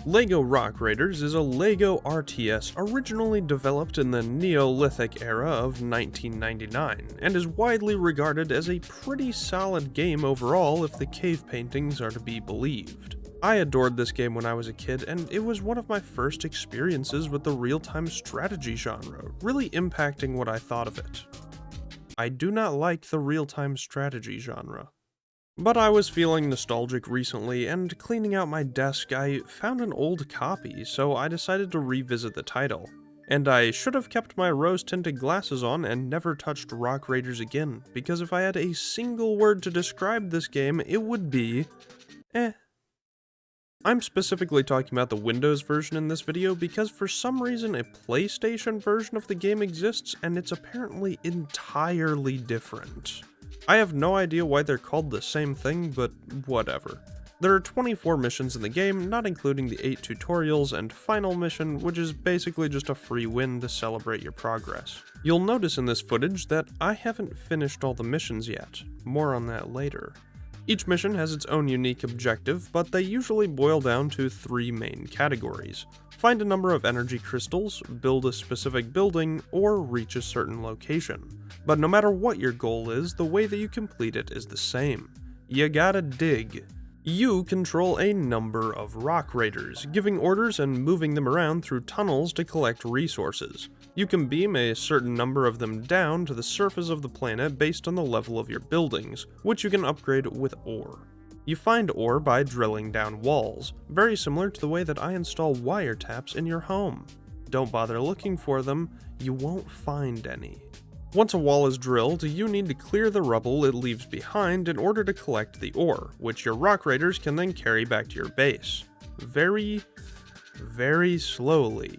LEGO Rock Raiders is a LEGO RTS originally developed in the Neolithic era of 1999, and is widely regarded as a pretty solid game overall if the cave paintings are to be believed. I adored this game when I was a kid, and it was one of my first experiences with the real-time strategy genre, really impacting what I thought of it. I do not like the real-time strategy genre. But I was feeling nostalgic recently, and cleaning out my desk, I found an old copy, so I decided to revisit the title. And I should have kept my rose-tinted glasses on and never touched Rock Raiders again, because if I had a single word to describe this game, it would be... eh. I'm specifically talking about the Windows version in this video because for some reason a PlayStation version of the game exists, and it's apparently entirely different. I have no idea why they're called the same thing, but whatever. There are 24 missions in the game, not including the 8 tutorials and final mission, which is basically just a free win to celebrate your progress. You'll notice in this footage that I haven't finished all the missions yet, more on that later. Each mission has its own unique objective, but they usually boil down to 3 main categories. Find a number of energy crystals, build a specific building, or reach a certain location. But no matter what your goal is, the way that you complete it is the same. You gotta dig. You control a number of rock raiders, giving orders and moving them around through tunnels to collect resources. You can beam a certain number of them down to the surface of the planet based on the level of your buildings, which you can upgrade with ore. You find ore by drilling down walls, very similar to the way that I install wiretaps in your home. Don't bother looking for them, you won't find any. Once a wall is drilled, you need to clear the rubble it leaves behind in order to collect the ore, which your rock raiders can then carry back to your base. Very slowly.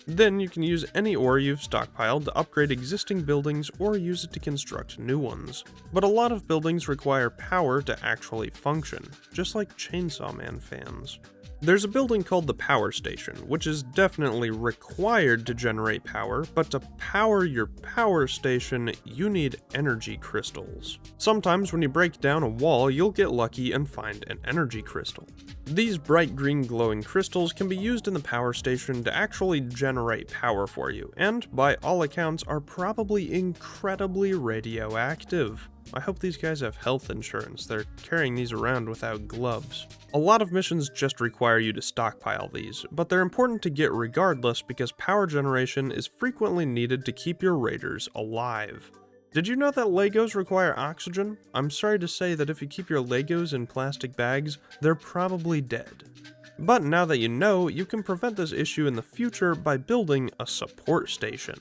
Then you can use any ore you've stockpiled to upgrade existing buildings or use it to construct new ones. But a lot of buildings require power to actually function, just like Chainsaw Man fans. There's a building called the power station, which is definitely required to generate power, but to power your power station, you need energy crystals. Sometimes when you break down a wall, you'll get lucky and find an energy crystal. These bright green glowing crystals can be used in the power station to actually generate power for you, and by all accounts are probably incredibly radioactive. I hope these guys have health insurance, they're carrying these around without gloves. A lot of missions just require you to stockpile these, but they're important to get regardless because power generation is frequently needed to keep your raiders alive. Did you know that Legos require oxygen? I'm sorry to say that if you keep your Legos in plastic bags, they're probably dead. But now that you know, you can prevent this issue in the future by building a support station.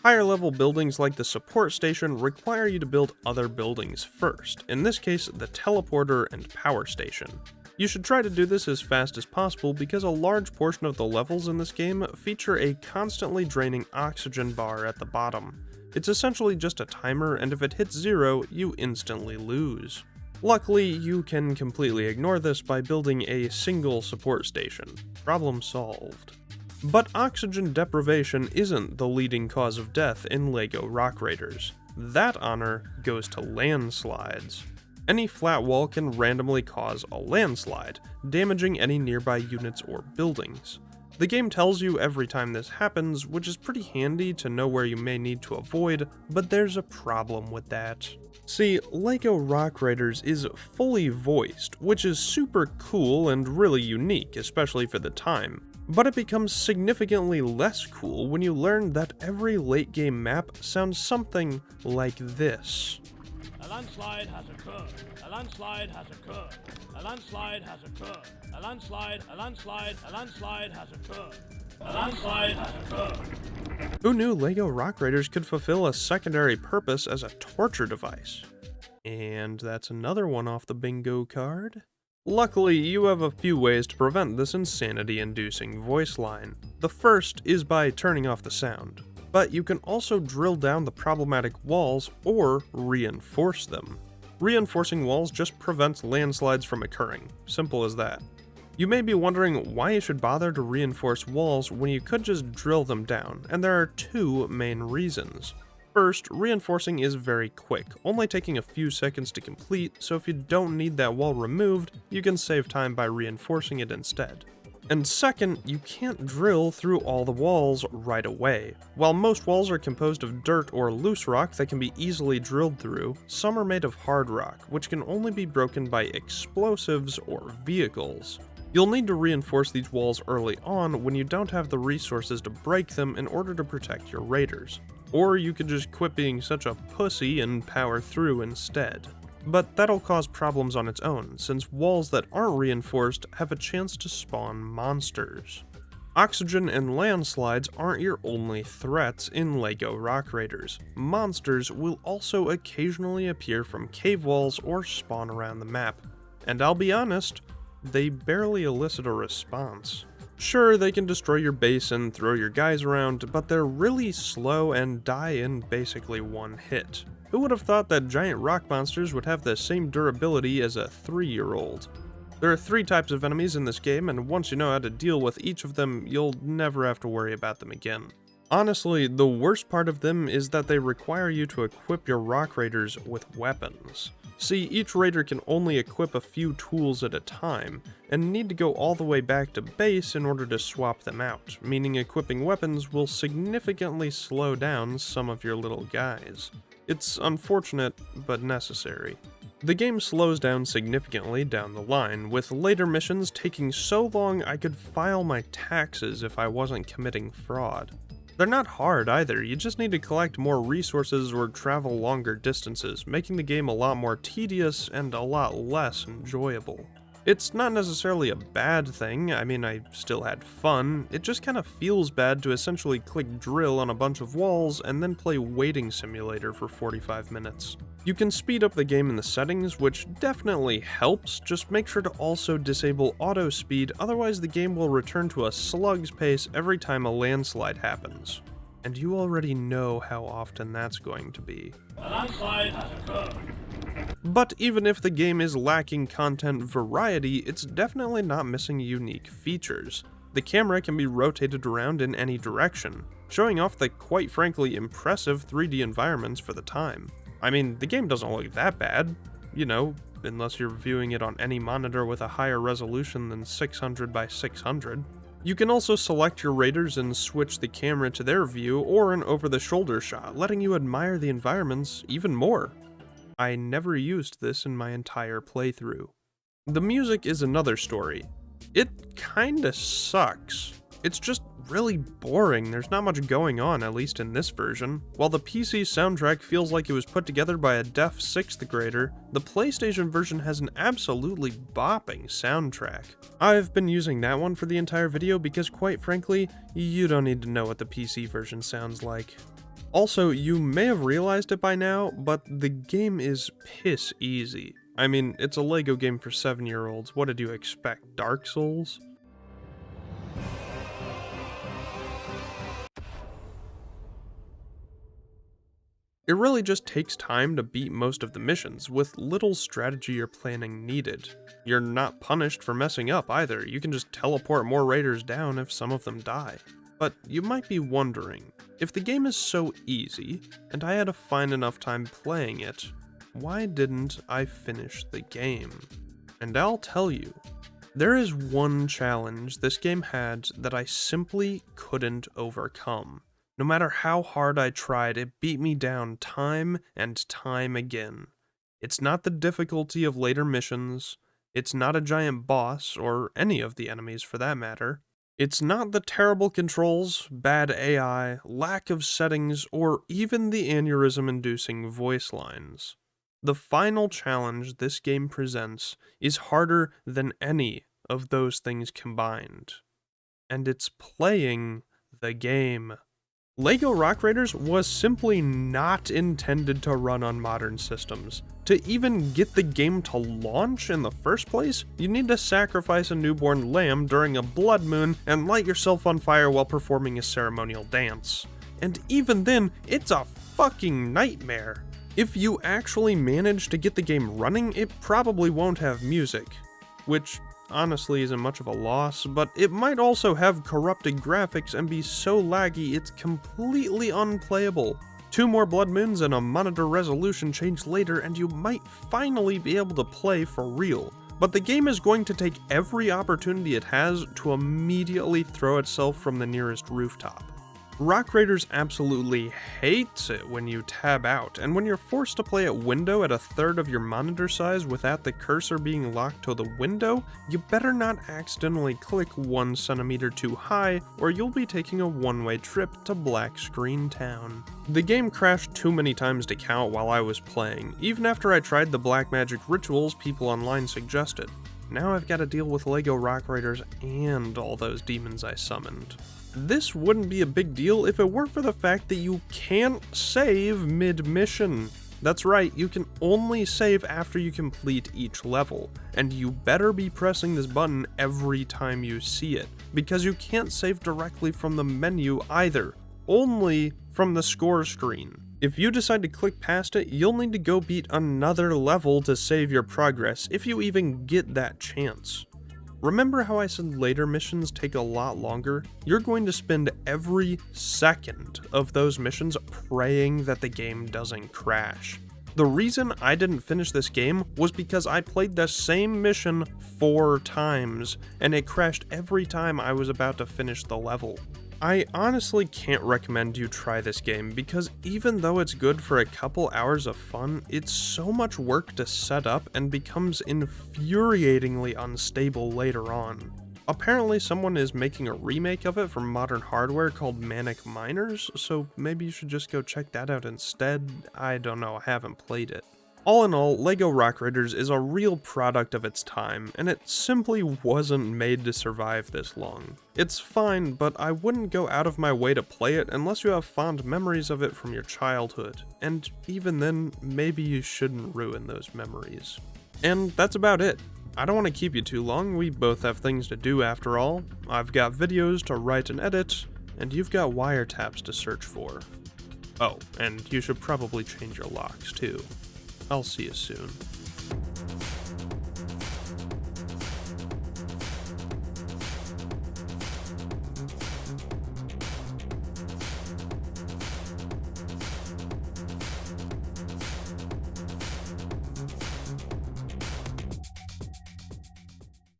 Higher level buildings like the support station require you to build other buildings first, in this case the teleporter and power station. You should try to do this as fast as possible because a large portion of the levels in this game feature a constantly draining oxygen bar at the bottom. It's essentially just a timer, and if it hits 0, you instantly lose. Luckily, you can completely ignore this by building a single support station. Problem solved. But oxygen deprivation isn't the leading cause of death in LEGO Rock Raiders. That honor goes to landslides. Any flat wall can randomly cause a landslide, damaging any nearby units or buildings. The game tells you every time this happens, which is pretty handy to know where you may need to avoid, but there's a problem with that. See, LEGO Rock Raiders is fully voiced, which is super cool and really unique, especially for the time. But it becomes significantly less cool when you learn that every late game map sounds something like this. A landslide has occurred. A landslide has occurred. A landslide has occurred. A landslide has occurred. A landslide has occurred. Who knew LEGO Rock Raiders could fulfill a secondary purpose as a torture device? And that's another one off the bingo card. Luckily, you have a few ways to prevent this insanity-inducing voice line. The first is by turning off the sound, but you can also drill down the problematic walls or reinforce them. Reinforcing walls just prevents landslides from occurring, simple as that. You may be wondering why you should bother to reinforce walls when you could just drill them down, and there are 2 main reasons. First, reinforcing is very quick, only taking a few seconds to complete, so if you don't need that wall removed, you can save time by reinforcing it instead. And second, you can't drill through all the walls right away. While most walls are composed of dirt or loose rock that can be easily drilled through, some are made of hard rock, which can only be broken by explosives or vehicles. You'll need to reinforce these walls early on when you don't have the resources to break them in order to protect your raiders. Or you could just quit being such a pussy and power through instead. But that'll cause problems on its own, since walls that aren't reinforced have a chance to spawn monsters. Oxygen and landslides aren't your only threats in LEGO Rock Raiders. Monsters will also occasionally appear from cave walls or spawn around the map. And I'll be honest, they barely elicit a response. Sure, they can destroy your base and throw your guys around, but they're really slow and die in basically one hit. Who would have thought that giant rock monsters would have the same durability as a 3-year-old? There are 3 types of enemies in this game, and once you know how to deal with each of them, you'll never have to worry about them again. Honestly, the worst part of them is that they require you to equip your rock raiders with weapons. See, each raider can only equip a few tools at a time, and need to go all the way back to base in order to swap them out, meaning equipping weapons will significantly slow down some of your little guys. It's unfortunate, but necessary. The game slows down significantly down the line, with later missions taking so long I could file my taxes if I wasn't committing fraud. They're not hard either, you just need to collect more resources or travel longer distances, making the game a lot more tedious and a lot less enjoyable. It's not necessarily a bad thing, I mean I still had fun, it just kinda feels bad to essentially click drill on a bunch of walls and then play Waiting Simulator for 45 minutes. You can speed up the game in the settings, which definitely helps, just make sure to also disable auto speed, otherwise the game will return to a slug's pace every time a landslide happens. And you already know how often that's going to be. A landslide has occurred. But even if the game is lacking content variety, it's definitely not missing unique features. The camera can be rotated around in any direction, showing off the quite frankly impressive 3D environments for the time. I mean, the game doesn't look that bad, you know, unless you're viewing it on any monitor with a higher resolution than 600 by 600. You can also select your raiders and switch the camera to their view or an over-the-shoulder shot, letting you admire the environments even more. I never used this in my entire playthrough. The music is another story. It kinda sucks. It's just really boring, there's not much going on, at least in this version. While the PC soundtrack feels like it was put together by a deaf 6th grader, the PlayStation version has an absolutely bopping soundtrack. I've been using that one for the entire video because quite frankly, you don't need to know what the PC version sounds like. Also, you may have realized it by now, but the game is piss easy. I mean, it's a LEGO game for 7-year-olds, what did you expect, Dark Souls? It really just takes time to beat most of the missions, with little strategy or planning needed. You're not punished for messing up either, you can just teleport more raiders down if some of them die. But you might be wondering, if the game is so easy, and I had a fine enough time playing it, why didn't I finish the game? And I'll tell you, there is one challenge this game had that I simply couldn't overcome. No matter how hard I tried, it beat me down time and time again. It's not the difficulty of later missions, it's not a giant boss, or any of the enemies for that matter. It's not the terrible controls, bad AI, lack of settings, or even the aneurysm-inducing voice lines. The final challenge this game presents is harder than any of those things combined. And it's playing the game. LEGO Rock Raiders was simply not intended to run on modern systems. To even get the game to launch in the first place, you need to sacrifice a newborn lamb during a blood moon and light yourself on fire while performing a ceremonial dance. And even then, it's a fucking nightmare. If you actually manage to get the game running, it probably won't have music, which honestly isn't much of a loss, but it might also have corrupted graphics and be so laggy it's completely unplayable. 2 more blood moons and a monitor resolution change later and you might finally be able to play for real. But the game is going to take every opportunity it has to immediately throw itself from the nearest rooftop. Rock Raiders absolutely hates it when you tab out, and when you're forced to play at window at a third of your monitor size without the cursor being locked to the window, you better not accidentally click 1 centimeter too high, or you'll be taking a one-way trip to Black Screen Town. The game crashed too many times to count while I was playing, even after I tried the black magic rituals people online suggested. Now I've got to deal with LEGO Rock Raiders and all those demons I summoned. This wouldn't be a big deal if it weren't for the fact that you can't save mid-mission. That's right, you can only save after you complete each level, and you better be pressing this button every time you see it, because you can't save directly from the menu either, only from the score screen. If you decide to click past it, you'll need to go beat another level to save your progress, if you even get that chance. Remember how I said later missions take a lot longer? You're going to spend every second of those missions praying that the game doesn't crash. The reason I didn't finish this game was because I played the same mission 4 times, and it crashed every time I was about to finish the level. I honestly can't recommend you try this game because even though it's good for a couple hours of fun, it's so much work to set up and becomes infuriatingly unstable later on. Apparently someone is making a remake of it for modern hardware called Manic Miners, so maybe you should just go check that out instead. I don't know, I haven't played it. All in all, LEGO Rock Raiders is a real product of its time, and it simply wasn't made to survive this long. It's fine, but I wouldn't go out of my way to play it unless you have fond memories of it from your childhood, and even then, maybe you shouldn't ruin those memories. And that's about it. I don't want to keep you too long, we both have things to do after all. I've got videos to write and edit, and you've got wiretaps to search for. Oh, and you should probably change your locks too. I'll see you soon.